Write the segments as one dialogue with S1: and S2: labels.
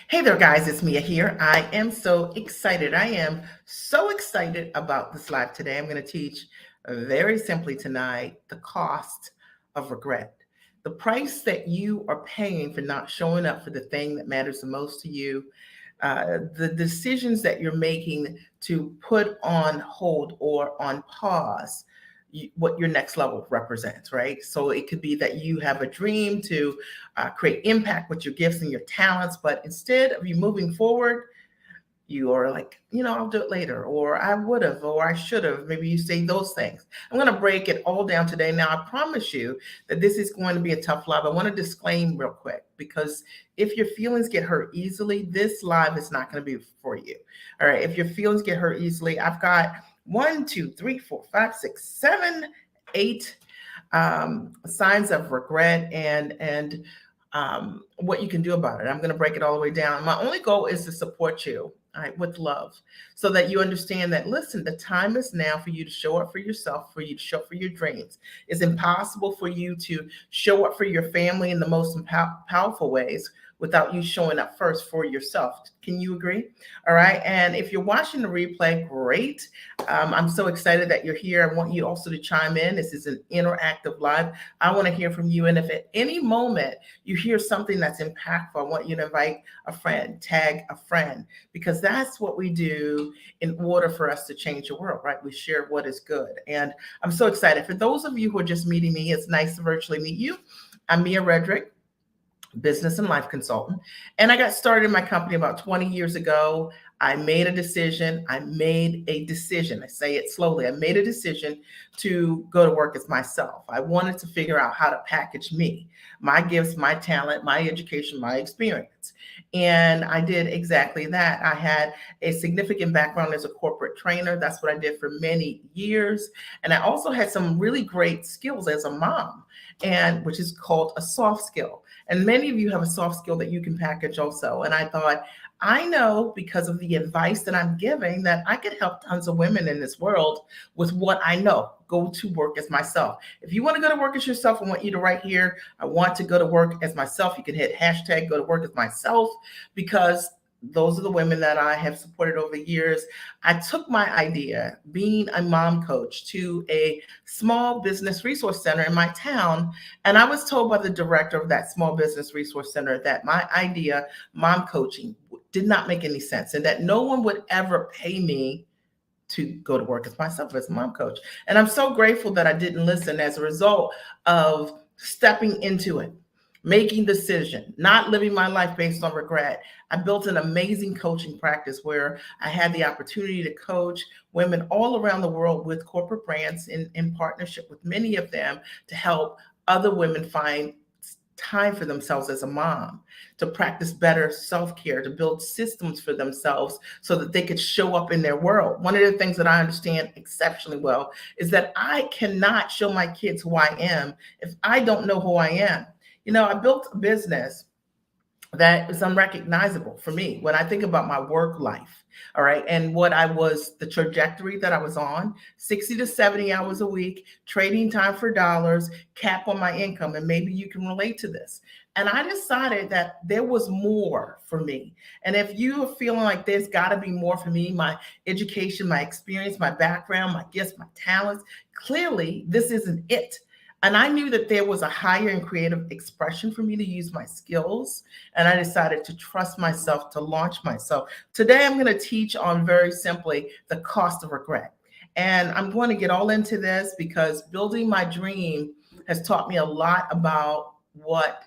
S1: Hey there, guys, it's Mia here. I am so excited. I am so excited about this live today. I'm going to teach very simply tonight the cost of regret. The price that you are paying for not showing up for the thing that matters the most to you, the decisions that you're making to put on hold or on pause what your next level represents, right? So it could be that you have a dream to create impact with your gifts and your talents, but instead of you moving forward, you are like, I'll do it later, or I would have, or I should have. Maybe you say those things. I'm going to break it all down today. Now, I promise you that this is going to be a tough live. I want to disclaim real quick because if your feelings get hurt easily, this live is not going to be for you. All right. If your feelings get hurt easily, I've got 1, 2, 3, 4, 5, 6, 7, 8 signs of regret and what you can do about it. I'm going to break it all the way down. My only goal is to support you, all right, with love, so that you understand that, listen, the time is now for you to show up for yourself, for you to show up for your dreams. It's impossible for you to show up for your family in the most powerful ways without you showing up first for yourself. Can you agree? All right. And if you're watching the replay, great. I'm so excited that you're here. I want you also to chime in. This is an interactive live. I want to hear from you. And if at any moment you hear something that's impactful, I want you to invite a friend, tag a friend, because that's what we do in order for us to change the world, right? We share what is good. And I'm so excited. For those of you who are just meeting me, it's nice to virtually meet you. I'm Mia Redrick, business and life consultant. And I got started in my company about 20 years ago. I made a decision. I say it slowly. I made a decision to go to work as myself. I wanted to figure out how to package me, my gifts, my talent, my education, my experience. And I did exactly that. I had a significant background as a corporate trainer. That's what I did for many years. And I also had some really great skills as a mom, and which is called a soft skill. And many of you have a soft skill that you can package also. And I thought, I know because of the advice that I'm giving that I could help tons of women in this world with what I know. Go to work as myself. If you want to go to work as yourself, I want you to write here, I want to go to work as myself. You can hit hashtag go to work as myself, because those are the women that I have supported over the years. I took my idea, being a mom coach, to a small business resource center in my town. And I was told by the director of that small business resource center that my idea, mom coaching, did not make any sense, and that no one would ever pay me to go to work as myself as a mom coach. And I'm so grateful that I didn't listen. As a result of stepping into it, making decision, not living my life based on regret, I built an amazing coaching practice where I had the opportunity to coach women all around the world with corporate brands in partnership with many of them to help other women find time for themselves as a mom, to practice better self-care, to build systems for themselves so that they could show up in their world. One of the things that I understand exceptionally well is that I cannot show my kids who I am if I don't know who I am. I built a business that is unrecognizable for me when I think about my work life. All right. And the trajectory that I was on, 60 to 70 hours a week, trading time for dollars, cap on my income. And maybe you can relate to this. And I decided that there was more for me. And if you are feeling like there's got to be more for me, my education, my experience, my background, my gifts, my talents, clearly this isn't it. And I knew that there was a higher and creative expression for me to use my skills. And I decided to trust myself, to launch myself. Today, I'm going to teach on, very simply, the cost of regret. And I'm going to get all into this because building my dream has taught me a lot about what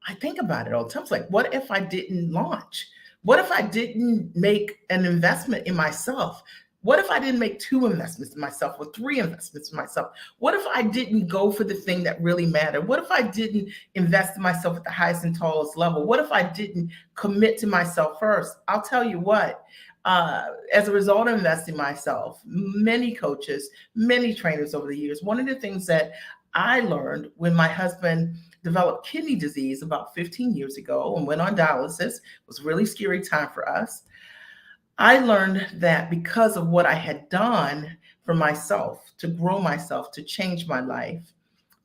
S1: I think about it all the time. It's like, what if I didn't launch? What if I didn't make an investment in myself? What if I didn't make 2 investments in myself or 3 investments in myself? What if I didn't go for the thing that really mattered? What if I didn't invest in myself at the highest and tallest level? What if I didn't commit to myself first? I'll tell you what, as a result of investing in myself, many coaches, many trainers over the years, one of the things that I learned when my husband developed kidney disease about 15 years ago and went on dialysis, it was a really scary time for us. I learned that because of what I had done for myself, to grow myself, to change my life,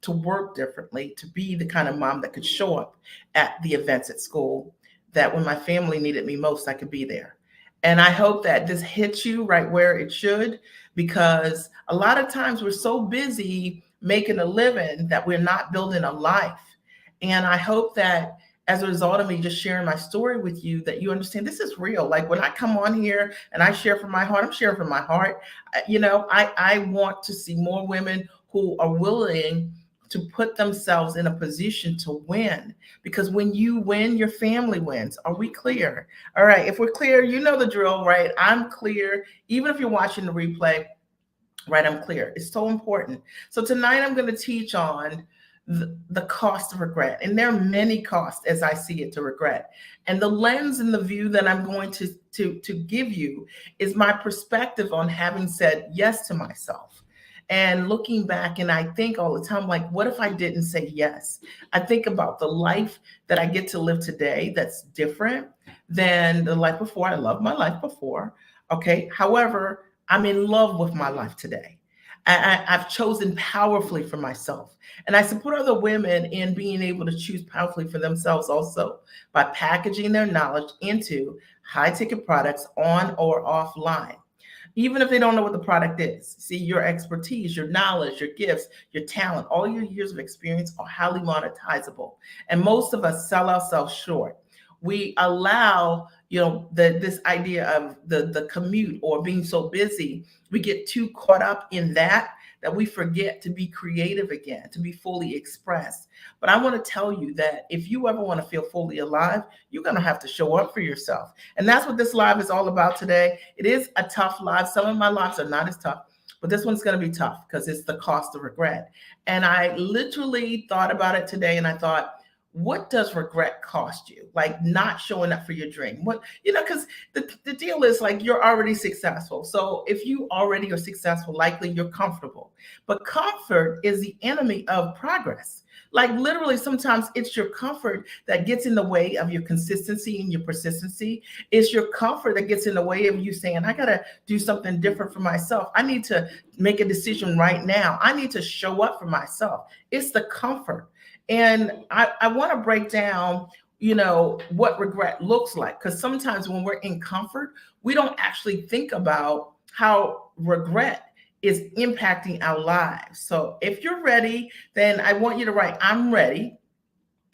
S1: to work differently, to be the kind of mom that could show up at the events at school, that when my family needed me most, I could be there. And I hope that this hits you right where it should, because a lot of times we're so busy making a living that we're not building a life. And I hope that as a result of me just sharing my story with you, that you understand this is real. Like when I come on here and I share from my heart, I'm sharing from my heart. I want to see more women who are willing to put themselves in a position to win, because when you win, your family wins. Are we clear? All right. If we're clear, you know the drill, right? I'm clear. Even if you're watching the replay, right? I'm clear. It's so important. So tonight I'm going to teach on the cost of regret. And there are many costs as I see it to regret. And the lens and the view that I'm going to give you is my perspective on having said yes to myself. And looking back, and I think all the time, like, what if I didn't say yes? I think about the life that I get to live today that's different than the life before. I love my life before. Okay. However, I'm in love with my life today. I've chosen powerfully for myself. And I support other women in being able to choose powerfully for themselves also by packaging their knowledge into high ticket products on or offline, even if they don't know what the product is. See, your expertise, your knowledge, your gifts, your talent, all your years of experience are highly monetizable. And most of us sell ourselves short. We allow, this idea of the commute or being so busy, we get too caught up in that we forget to be creative again, to be fully expressed. But I want to tell you that if you ever want to feel fully alive, you're going to have to show up for yourself. And that's what this live is all about today. It is a tough live. Some of my lives are not as tough, but this one's going to be tough because it's the cost of regret. And I literally thought about it today, and I thought, what does regret cost you? Like not showing up for your dream. Because the deal is like you're already successful. So if you already are successful, likely you're comfortable. But comfort is the enemy of progress. Like literally, sometimes it's your comfort that gets in the way of your consistency and your persistency. It's your comfort that gets in the way of you saying, I got to do something different for myself. I need to make a decision right now. I need to show up for myself. It's the comfort. And I want to break down, what regret looks like, because sometimes when we're in comfort, we don't actually think about how regret is impacting our lives. So if you're ready, then I want you to write, I'm ready.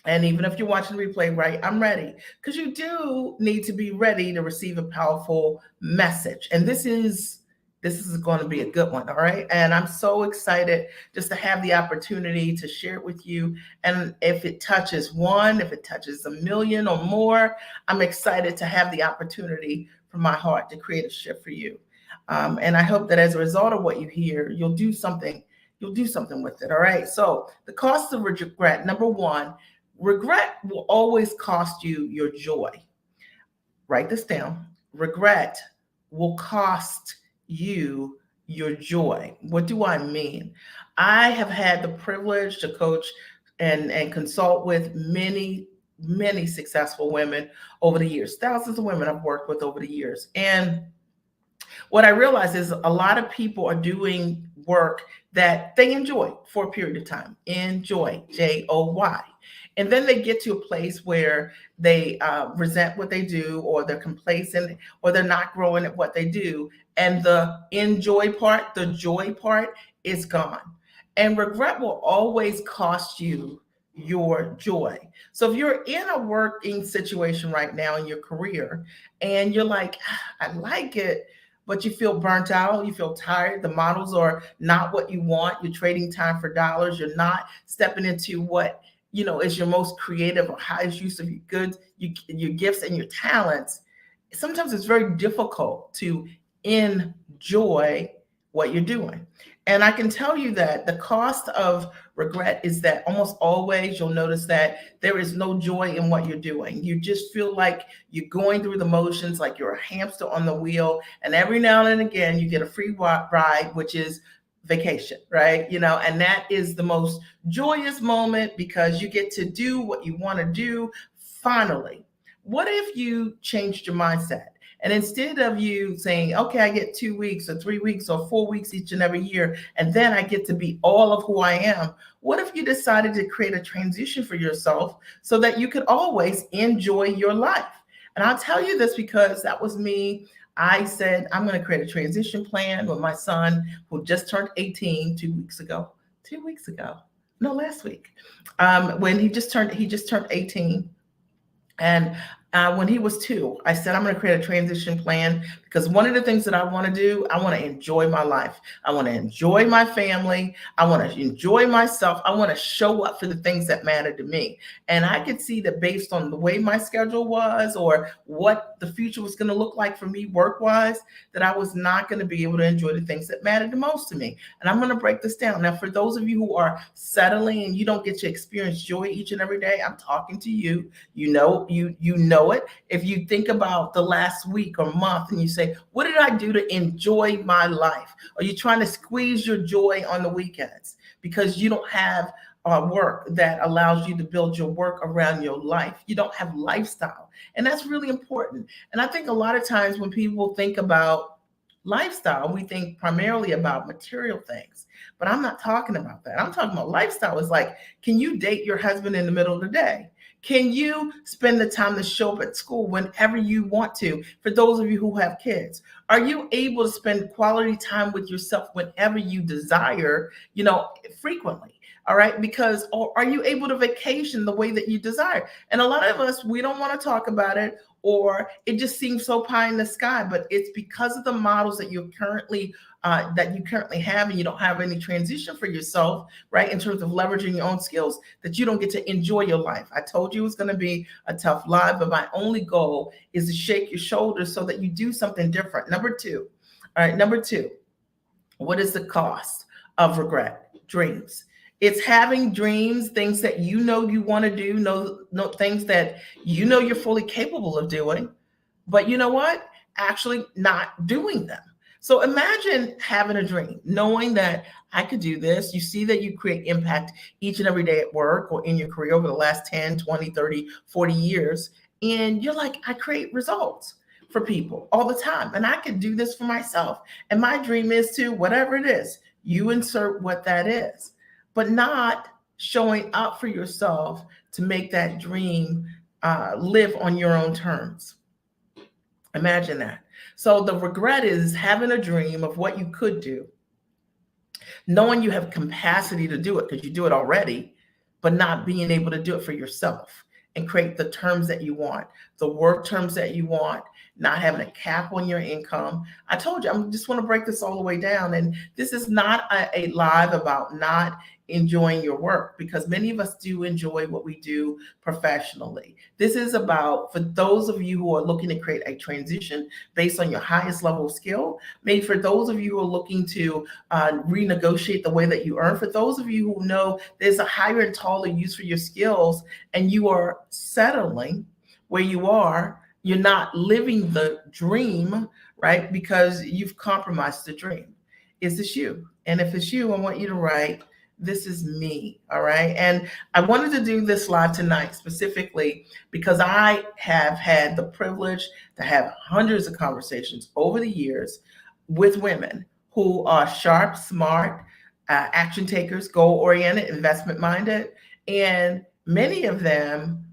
S1: And even if you're watching the replay, right, I'm ready, because you do need to be ready to receive a powerful message. And this is going to be a good one. All right. And I'm so excited just to have the opportunity to share it with you. And if it touches one, if it touches a million or more, I'm excited to have the opportunity from my heart to create a shift for you. And I hope that as a result of what you hear, you'll do something with it. All right. So the cost of regret, number one, regret will always cost you your joy. Write this down. Regret will cost you your joy. What do I mean? I have had the privilege to coach and consult with many successful women over the years. Thousands of women I've worked with over the years. And what I realize is a lot of people are doing work that they enjoy for a period of time. Enjoy, Joy. And then they get to a place where they resent what they do, or they're complacent, or they're not growing at what they do. And the enjoy part, the joy part is gone. And regret will always cost you your joy. So if you're in a working situation right now in your career and you're like, I like it, but you feel burnt out, you feel tired, the models are not what you want, you're trading time for dollars, you're not stepping into what is your most creative or highest use of your goods, your gifts and your talents. Sometimes it's very difficult to enjoy what you're doing. And I can tell you that the cost of regret is that almost always you'll notice that there is no joy in what you're doing. You just feel like you're going through the motions, like you're a hamster on the wheel. And every now and again, you get a free ride, which is vacation, right? And that is the most joyous moment because you get to do what you want to do finally. What if you changed your mindset And instead of you saying, okay, I get 2 weeks or 3 weeks or 4 weeks each and every year, and then I get to be all of who I am, what if you decided to create a transition for yourself so that you could always enjoy your life? And I'll tell you this because that was me. I said, I'm going to create a transition plan with my son who just turned 18 2 weeks ago. 2 weeks ago. No, last week. When he just turned 18. And when he was 2, I said, I'm going to create a transition plan because one of the things that I want to do, I want to enjoy my life. I want to enjoy my family. I want to enjoy myself. I want to show up for the things that matter to me. And I could see that based on the way my schedule was or what the future was going to look like for me work-wise, that I was not going to be able to enjoy the things that mattered the most to me. And I'm going to break this down. Now, for those of you who are settling and you don't get to experience joy each and every day, I'm talking to you. You know it. If you think about the last week or month and you say, what did I do to enjoy my life? Are you trying to squeeze your joy on the weekends because you don't have work that allows you to build your work around your life? You don't have lifestyle. And that's really important. And I think a lot of times when people think about lifestyle, we think primarily about material things. But I'm not talking about that. I'm talking about lifestyle is like, can you date your husband in the middle of the day? Can you spend the time to show up at school whenever you want to? For those of you who have kids, are you able to spend quality time with yourself whenever you desire, frequently? All right. Because, or are you able to vacation the way that you desire? And a lot of us, we don't want to talk about it, or it just seems so pie in the sky, but it's because of the models that you currently have, and you don't have any transition for yourself, right? In terms of leveraging your own skills, that you don't get to enjoy your life. I told you it was going to be a tough life, but my only goal is to shake your shoulders so that you do something different. Number two, what is the cost of regret? Dreams. It's having dreams, things that you want to do, things that you're fully capable of doing, but you know what? Actually not doing them. So imagine having a dream, knowing that I could do this. You see that you create impact each and every day at work or in your career over the last 10, 20, 30, 40 years. And you're like, I create results for people all the time. And I could do this for myself. And my dream is to, whatever it is, you insert what that is, but not showing up for yourself to make that dream live on your own terms. Imagine that. So the regret is having a dream of what you could do, knowing you have capacity to do it because you do it already, but not being able to do it for yourself and create the terms that you want, the work terms that you want, not having a cap on your income. I told you, I just want to break this all the way down. And this is not a live about not enjoying your work, because many of us do enjoy what we do professionally. This is about, for those of you who are looking to create a transition based on your highest level of skill, maybe for those of you who are looking to renegotiate the way that you earn, for those of you who know there's a higher and taller use for your skills and you are settling where you are, you're not living the dream, right? Because you've compromised the dream. Is this you? And if it's you, I want you to write, this is me. All right. And I wanted to do this live tonight specifically because I have had the privilege to have hundreds of conversations over the years with women who are sharp, smart, action takers, goal-oriented, investment-minded. And many of them,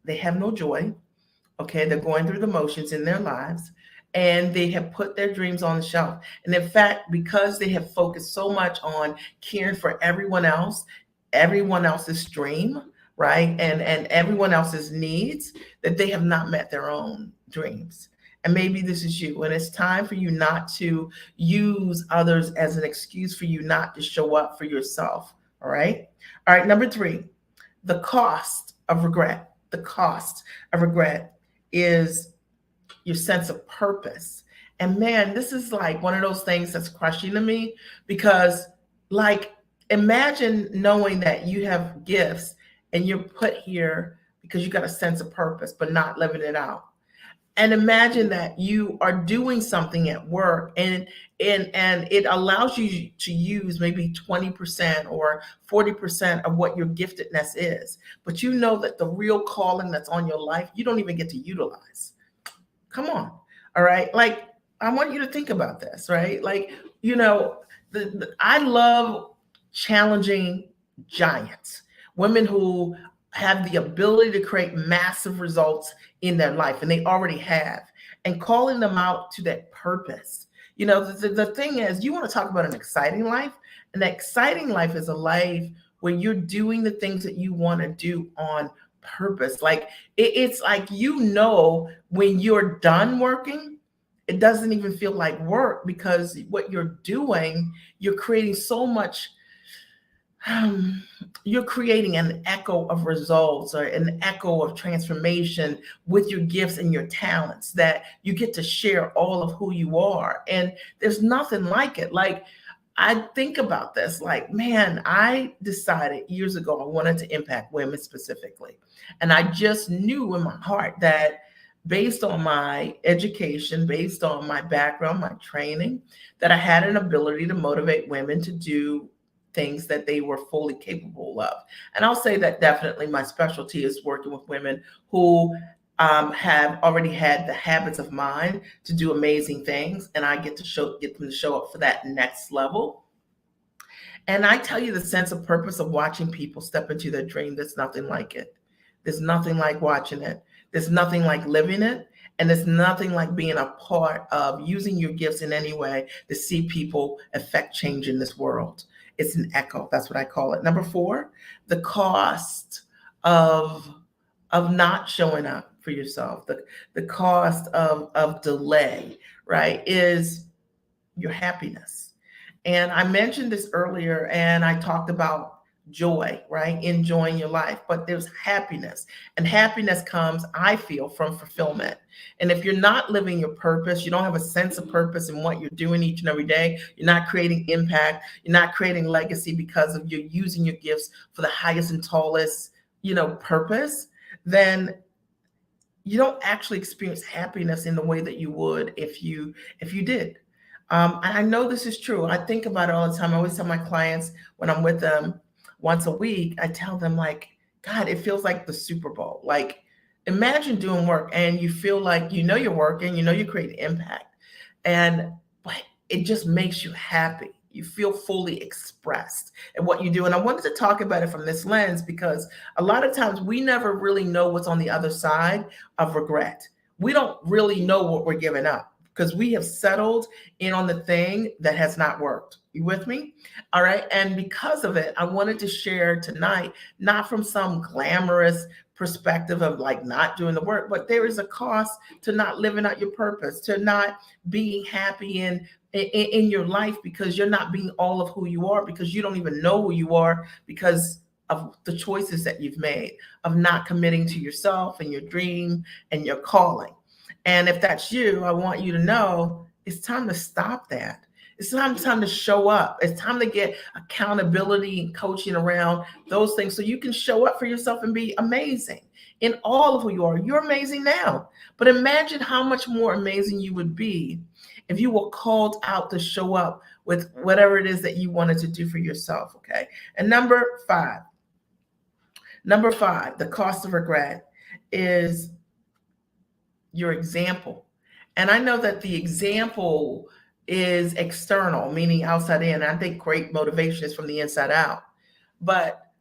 S1: they have no joy. Okay, they're going through the motions in their lives, and they have put their dreams on the shelf. And in fact, because they have focused so much on caring for everyone else's dream, right, and everyone else's needs, that they have not met their own dreams. And maybe this is you, and it's time for you not to use others as an excuse for you not to show up for yourself. All right. Number 3, the cost of regret. The cost of regret is your sense of purpose. And man, this is like one of those things that's crushing to me, because like, imagine knowing that you have gifts and you're put here because you got a sense of purpose, but not living it out. And imagine that you are doing something at work and it allows you to use maybe 20% or 40% of what your giftedness is. But you know that the real calling that's on your life, you don't even get to utilize. Come on. All right. Like, I want you to think about this, right? Like, you know, I love challenging giants, women who have the ability to create massive results in their life, and they already have, and calling them out to that purpose. You know, the thing is, you want to talk about an exciting life. An exciting life is a life where you're doing the things that you want to do on purpose. Like, it's like, when you're done working, it doesn't even feel like work, because what you're doing, you're creating so much, um, you're creating an echo of results, or an echo of transformation with your gifts and your talents, that you get to share all of who you are. And there's nothing like it. Like, I think about this, like, man, I decided years ago I wanted to impact women specifically. And I just knew in my heart that, based on my education, based on my background, my training, that I had an ability to motivate women to do things that they were fully capable of. And I'll say that definitely my specialty is working with women who have already had the habits of mind to do amazing things, and I get them to show up for that next level. And I tell you, the sense of purpose of watching people step into their dream, there's nothing like it. There's nothing like watching it. There's nothing like living it. And there's nothing like being a part of using your gifts in any way to see people affect change in this world. It's an echo. That's what I call it. Number 4, the cost of not showing up for yourself, the cost of delay, right, is your happiness. And I mentioned this earlier, and I talked about joy, right? Enjoying your life, but there's happiness. And happiness comes, I feel, from fulfillment. And if you're not living your purpose, you don't have a sense of purpose in what you're doing each and every day, you're not creating impact, you're not creating legacy because of you using your gifts for the highest and tallest, purpose, then you don't actually experience happiness in the way that you would if you did. And I know this is true. I think about it all the time. I always tell my clients, when I'm with them once a week, I tell them, like, God, it feels like the Super Bowl. Like, imagine doing work and you feel like you're working, you're creating impact, and but it just makes you happy. You feel fully expressed in what you do. And I wanted to talk about it from this lens, because a lot of times we never really know what's on the other side of regret. We don't really know what we're giving up, because we have settled in on the thing that has not worked. You with me? All right. And because of it, I wanted to share tonight, not from some glamorous perspective of like not doing the work, but there is a cost to not living out your purpose, to not being happy in your life, because you're not being all of who you are, because you don't even know who you are, because of the choices that you've made, of not committing to yourself and your dream and your calling. And if that's you, I want you to know it's time to stop that. It's time to show up. It's time to get accountability and coaching around those things, so you can show up for yourself and be amazing in all of who you are. You're amazing now, but imagine how much more amazing you would be if you were called out to show up with whatever it is that you wanted to do for yourself. Okay. And number five, the cost of regret is your example. And I know that the example is external, meaning outside in. I think great motivation is from the inside out. But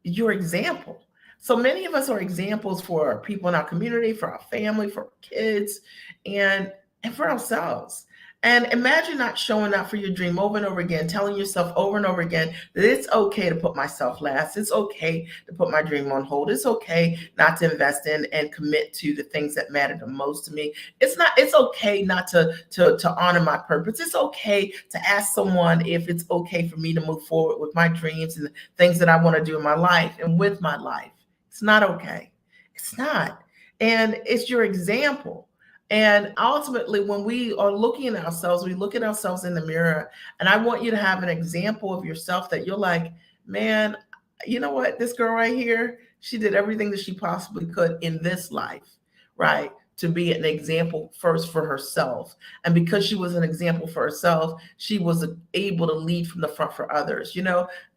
S1: your example. So many of us are examples for people in our community, for our family, for our kids, and for ourselves. And imagine not showing up for your dream over and over again, telling yourself over and over again that it's okay to put myself last. It's okay to put my dream on hold. It's okay not to invest in and commit to the things that matter the most to me. It's okay not to honor my purpose. It's okay to ask someone if it's okay for me to move forward with my dreams and the things that I want to do in my life and with my life. It's not okay. It's not. And it's your example. And ultimately, when we are looking at ourselves, we look at ourselves in the mirror. And I want you to have an example of yourself that you're like, man, you know what? This girl right here, she did everything that she possibly could in this life, right? To be an example first for herself. And because she was an example for herself, she was able to lead from the front for others.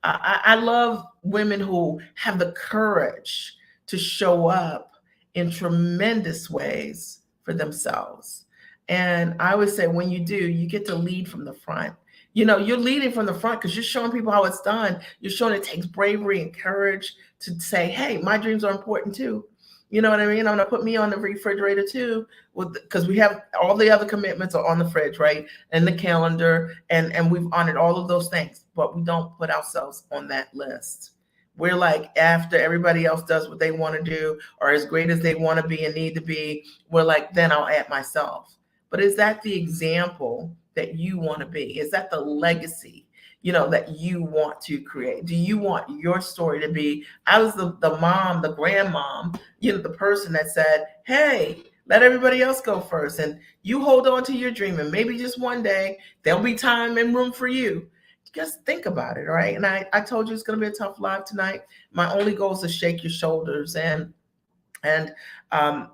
S1: I love women who have the courage to show up in tremendous ways for themselves. And I would say when you do, you get to lead from the front. You know, you're leading from the front because you're showing people how it's done. You're showing it takes bravery and courage to say, hey, my dreams are important too. You know what I mean? I'm gonna put me on the refrigerator too, because we have all the other commitments are on the fridge, right? And the calendar, and we've honored all of those things, but we don't put ourselves on that list. We're like after everybody else does what they want to do, or as great as they want to be and need to be, we're like, then I'll add myself. But is that the example that you want to be? Is that the legacy, that you want to create? Do you want your story to be, I was the mom, the grandmom, the person that said, hey, let everybody else go first. And you hold on to your dream. And maybe just one day there'll be time and room for you. Just think about it, all right? And I told you it's going to be a tough live tonight. My only goal is to shake your shoulders and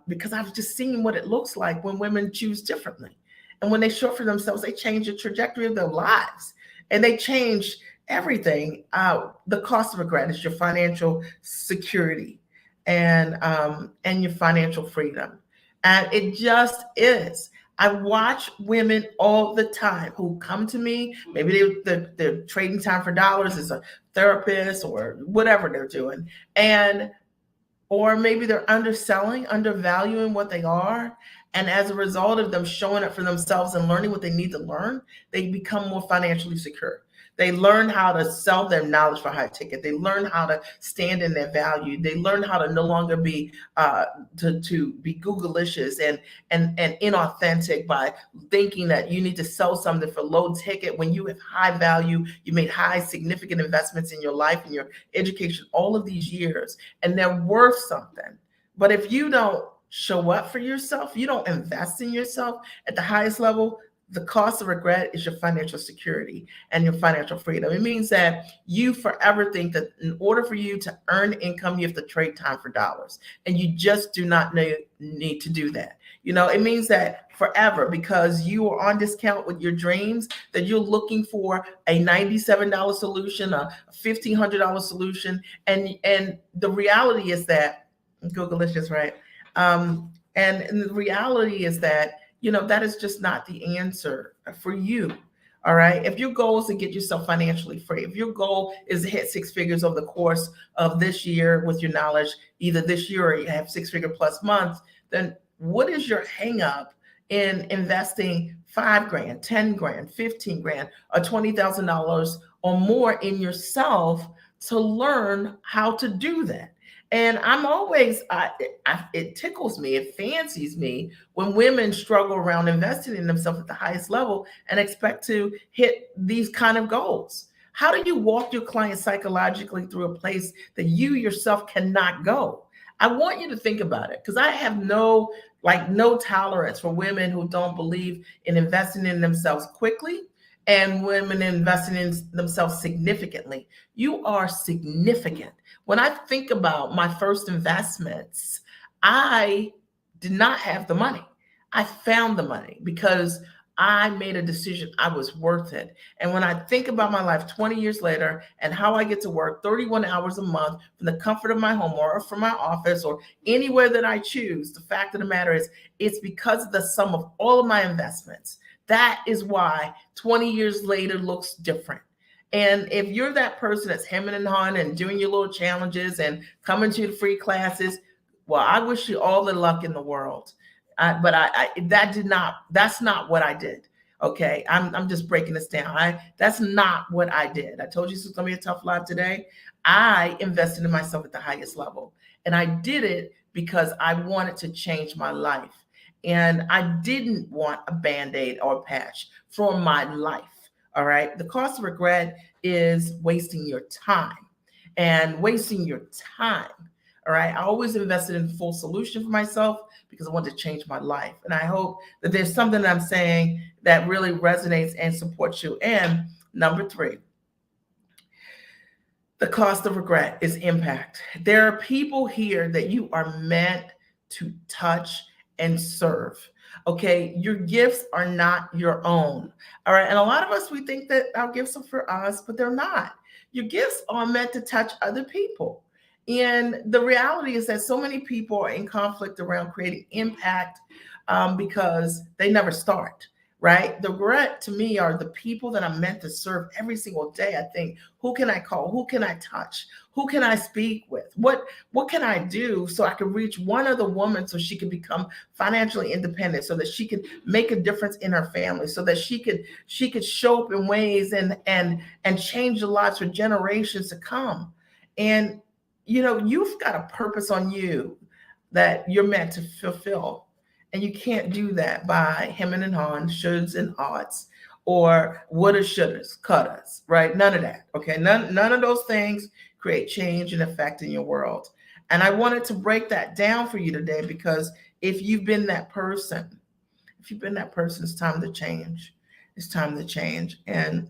S1: because I've just seen what it looks like when women choose differently. And when they show up for themselves, they change the trajectory of their lives and they change everything. The cost of regret is your financial security and your financial freedom. And it just is. I watch women all the time who come to me. Maybe they're trading time for dollars as a therapist or whatever they're doing. Or maybe they're undervaluing what they are. And as a result of them showing up for themselves and learning what they need to learn, they become more financially secure. They learn how to sell their knowledge for high ticket. They learn how to stand in their value. They learn how to no longer be to be Googleicious and inauthentic by thinking that you need to sell something for low ticket when you have high value. You made high significant investments in your life and your education all of these years, and they're worth something. But if you don't show up for yourself, you don't invest in yourself at the highest level, the cost of regret is your financial security and your financial freedom. It means that you forever think that in order for you to earn income, you have to trade time for dollars. And you just do not need to do that. It means that forever, because you are on discount with your dreams, that you're looking for a $97 solution, a $1,500 solution. And the reality is that, Googleicious, right? And the reality is that that is just not the answer for you. All right. If your goal is to get yourself financially free, if your goal is to hit six figures over the course of this year with your knowledge, either this year or you have 6-figure plus months, then what is your hang up in investing $5,000, $10,000, $15,000, or $20,000 or more in yourself to learn how to do that? And I'm always, it tickles me, it fancies me when women struggle around investing in themselves at the highest level and expect to hit these kind of goals. How do you walk your client psychologically through a place that you yourself cannot go? I want you to think about it, because I have no tolerance for women who don't believe in investing in themselves quickly and women investing in themselves significantly. You are significant. When I think about my first investments, I did not have the money. I found the money because I made a decision I was worth it. And when I think about my life 20 years later and how I get to work 31 hours a month from the comfort of my home or from my office or anywhere that I choose, the fact of the matter is it's because of the sum of all of my investments. That is why 20 years later looks different. And if you're that person that's hemming and hawing and doing your little challenges and coming to the free classes, well, I wish you all the luck in the world. That's not what I did. Okay. I'm just breaking this down. That's not what I did. I told you this was going to be a tough live today. I invested in myself at the highest level, and I did it because I wanted to change my life. And I didn't want a Band-Aid or a patch for my life. All right. The cost of regret is wasting your time and wasting your time. All right. I always invested in full solution for myself because I wanted to change my life. And I hope that there's something that I'm saying that really resonates and supports you. And number 3, the cost of regret is impact. There are people here that you are meant to touch and serve. Okay, your gifts are not your own. All right, and a lot of us, we think that our gifts are for us, but they're not. Your gifts are meant to touch other people. And the reality is that so many people are in conflict around creating impact because they never start, right? The regret to me are the people that I'm meant to serve every single day. I think, who can I call? Who can I touch? Who can I speak with? What can I do so I can reach one other woman so she can become financially independent, so that she can make a difference in her family, so that she could show up in ways and change the lives for generations to come. And you've got a purpose on you that you're meant to fulfill. And you can't do that by hemming and hawing, shoulds and oughts, or woulda, shouldas, couldas, right? None of that. Okay. None of those things create change and effect in your world. And I wanted to break that down for you today, because if you've been that person, it's time to change. It's time to change. And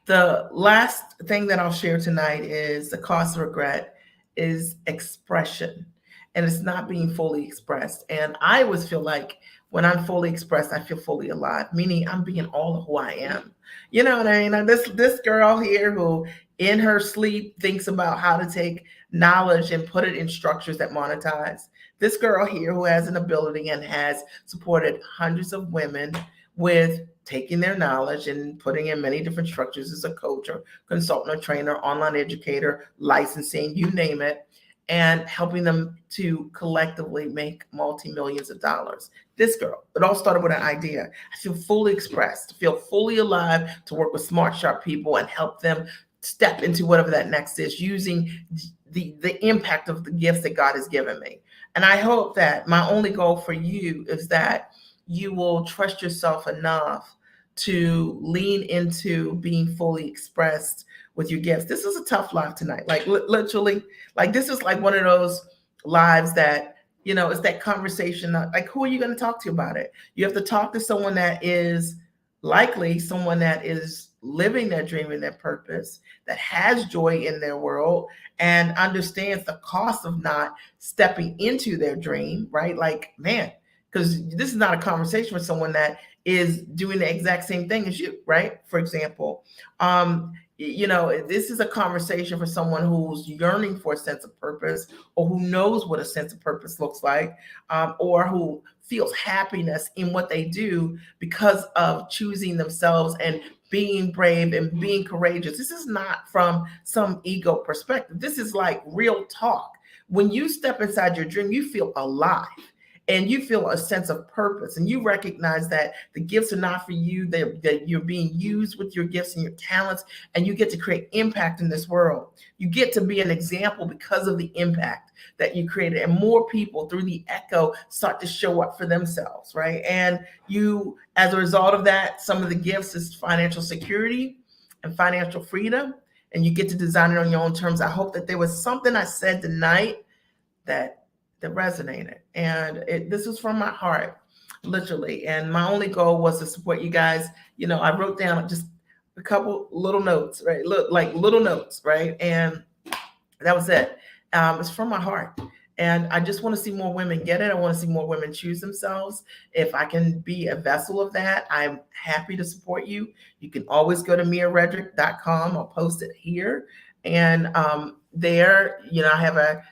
S1: the last thing that I'll share tonight is the cost of regret is expression, and it's not being fully expressed. And I always feel like when I'm fully expressed, I feel fully alive, meaning I'm being all of who I am. You know what I mean? And this girl here who in her sleep thinks about how to take knowledge and put it in structures that monetize. This girl here who has an ability and has supported hundreds of women with taking their knowledge and putting in many different structures as a coach or consultant or trainer, online educator, licensing, you name it, and helping them to collectively make multi-millions of dollars. This girl, it all started with an idea. I feel fully expressed, feel fully alive to work with smart, sharp people and help them step into whatever that next is, using the impact of the gifts that God has given me. And I hope that my only goal for you is that you will trust yourself enough to lean into being fully expressed with your gifts. This is a tough live tonight. Like literally, like this is like one of those lives that, it's that conversation. Like, who are you going to talk to about it? You have to talk to someone that is likely someone that is living their dream and their purpose, that has joy in their world and understands the cost of not stepping into their dream, right? Like, man, because this is not a conversation with someone that is doing the exact same thing as you, right? For example, this is a conversation for someone who's yearning for a sense of purpose, or who knows what a sense of purpose looks like, or who feels happiness in what they do because of choosing themselves and being brave and being courageous. This is not from some ego perspective. This is like real talk. When you step inside your dream, you feel alive. And you feel a sense of purpose, and you recognize that the gifts are not for you, that you're being used with your gifts and your talents, and you get to create impact in this world. You get to be an example because of the impact that you created, and more people through the echo start to show up for themselves, right? And you, as a result of that, some of the gifts is financial security and financial freedom, and you get to design it on your own terms. I hope that there was something I said tonight that resonated, and this is from my heart, literally. And my only goal was to support you guys. I wrote down just a couple little notes, right? Look, like little notes, right? And that was it. It's from my heart. And I just want to see more women get it. I want to see more women choose themselves. If I can be a vessel of that, I'm happy to support you. You can always go to miaredrick.com. I'll post it here. And there, I have a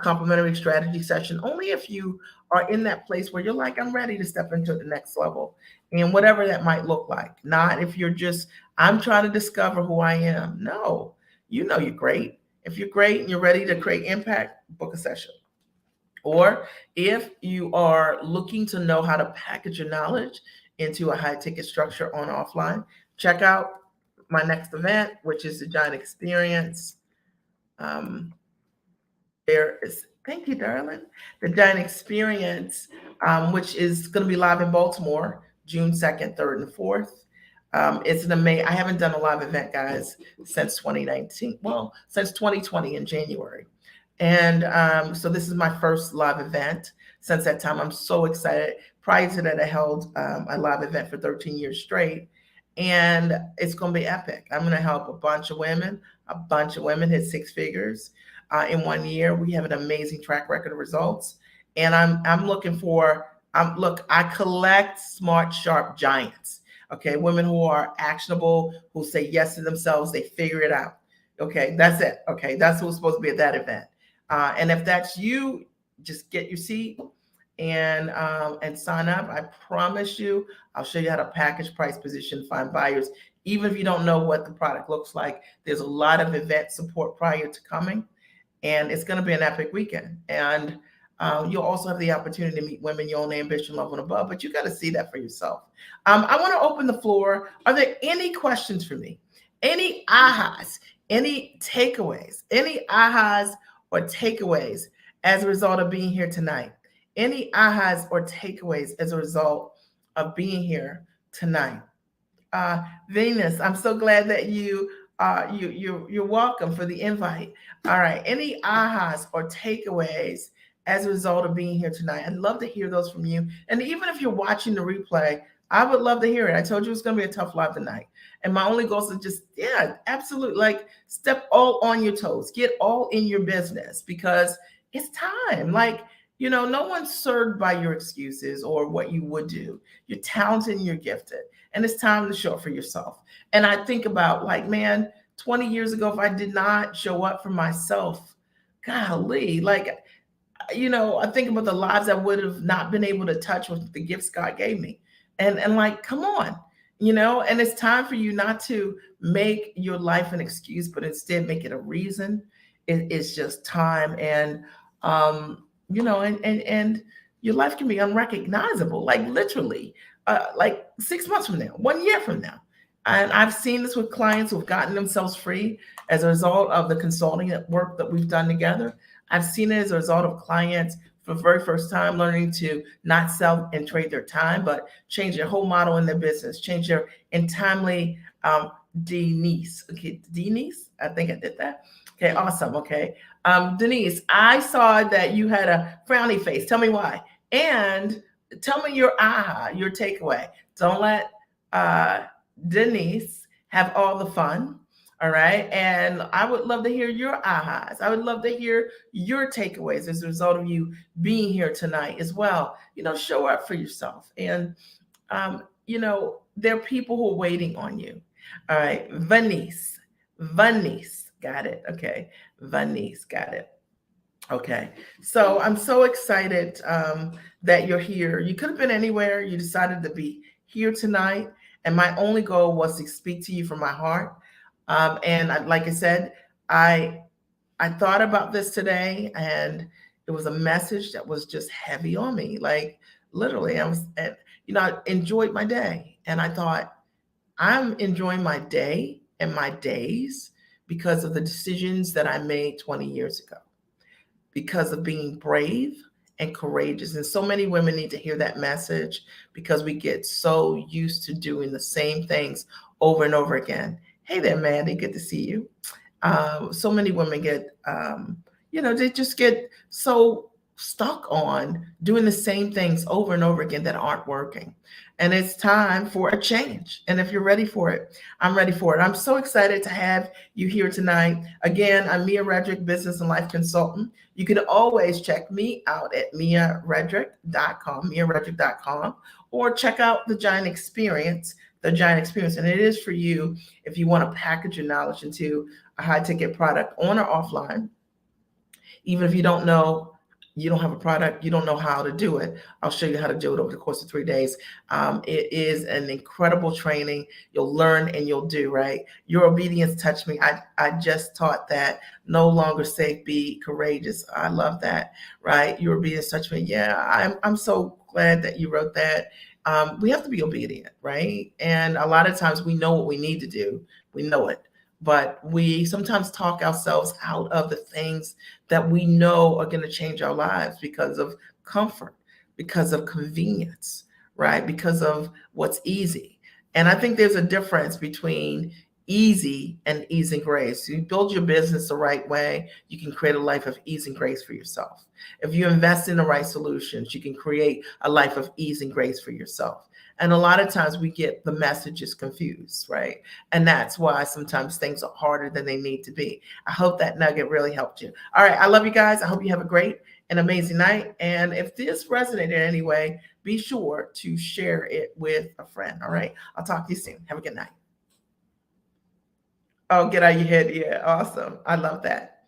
S1: complimentary strategy session, only if you are in that place where you're like, I'm ready to step into the next level, and whatever that might look like. Not if you're just, I'm trying to discover who I am. No, you're great. If you're great and you're ready to create impact, book a session. Or if you are looking to know how to package your knowledge into a high ticket structure on offline, check out my next event, which is the Giant Experience. There is, thank you, darling. The Giant Experience, which is going to be live in Baltimore, June 2nd, 3rd, and 4th. It's an amazing, I haven't done a live event, guys, since 2019. Well, since 2020 in January. And so this is my first live event since that time. I'm so excited. Prior to that, I held a live event for 13 years straight. And it's going to be epic. I'm going to help a bunch of women hit six figures in 1 year. We have an amazing track record of results. And I'm looking for, I collect smart, sharp giants. Okay, women who are actionable, who say yes to themselves, they figure it out. Okay, that's it. Okay, that's who's supposed to be at that event. And if that's you, just get your seat and sign up. I promise you, I'll show you how to package, price, position, find buyers. Even if you don't know what the product looks like, there's a lot of event support prior to coming, and it's going to be an epic weekend. And you'll also have the opportunity to meet women your own ambition level and above, but you got to see that for yourself. I want to open the floor. Are there any questions for me? Any ahas? Any takeaways? Any ahas or takeaways as a result of being here tonight? Any ahas or takeaways as a result of being here tonight? Venus, I'm so glad that you're welcome for the invite. All right. Any ahas or takeaways as a result of being here tonight? I'd love to hear those from you. And even if you're watching the replay, I would love to hear it. I told you it's going to be a tough live tonight. And my only goal is to just, yeah, absolutely. Like step all on your toes, get all in your business because it's time. Like, no one's served by your excuses or what you would do. You're talented and you're gifted. And it's time to show up for yourself. And I think about like, man, 20 years ago, if I did not show up for myself, golly, like, I think about the lives I would have not been able to touch with the gifts God gave me. And like, come on, and it's time for you not to make your life an excuse, but instead make it a reason. It's just time. And, and your life can be unrecognizable, like literally, like 6 months from now, 1 year from now. And I've seen this with clients who've gotten themselves free as a result of the consulting work that we've done together. I've seen it as a result of clients for the very first time learning to not sell and trade their time, but change their whole model in their business, change their untimely Denise. Okay, Denise, I think I did that. Okay, awesome. Okay. Denise, I saw that you had a frowny face. Tell me why. And tell me your aha, your takeaway. Don't let Denise have all the fun. All right. And I would love to hear your ahas. I would love to hear your takeaways as a result of you being here tonight as well. Show up for yourself. And, there are people who are waiting on you. All right. Venice. Got it. Okay. Venice. Got it. Okay. So I'm so excited that you're here. You could have been anywhere. You decided to be here tonight. And my only goal was to speak to you from my heart. Like I said, I thought about this today, and it was a message that was just heavy on me. Like literally, I enjoyed my day, and I thought I'm enjoying my day and my days because of the decisions that I made 20 years ago, because of being brave and courageous. And so many women need to hear that message because we get so used to doing the same things over and over again. Hey there, Mandy. Good to see you. So many women get, they just get so stuck on doing the same things over and over again that aren't working. And it's time for a change. And if you're ready for it, I'm ready for it. I'm so excited to have you here tonight. Again, I'm Mia Redrick, business and life consultant. You can always check me out at miaredrick.com, or check out the Giant Experience. And it is for you if you want to package your knowledge into a high ticket product on or offline. Even if you don't know, you don't have a product, you don't know how to do it, I'll show you how to do it over the course of 3 days. It is an incredible training. You'll learn and you'll do, right? Your obedience touched me. I just taught that. No longer safe, be courageous. I love that, right? Your obedience touched me. Yeah, I'm so glad that you wrote that. We have to be obedient, right? And a lot of times we know what we need to do. We know it. But we sometimes talk ourselves out of the things that we know are going to change our lives because of comfort, because of convenience, right? Because of what's easy. And I think there's a difference between easy and ease and grace. You build your business the right way, you can create a life of ease and grace for yourself. If you invest in the right solutions, you can create a life of ease and grace for yourself. And a lot of times we get the messages confused, right? And that's why sometimes things are harder than they need to be. I hope that nugget really helped you. All right. I love you guys. I hope you have a great and amazing night. And if this resonated in any way, be sure to share it with a friend. All right. I'll talk to you soon. Have a good night. Oh, get out of your head. Yeah, awesome. I love that.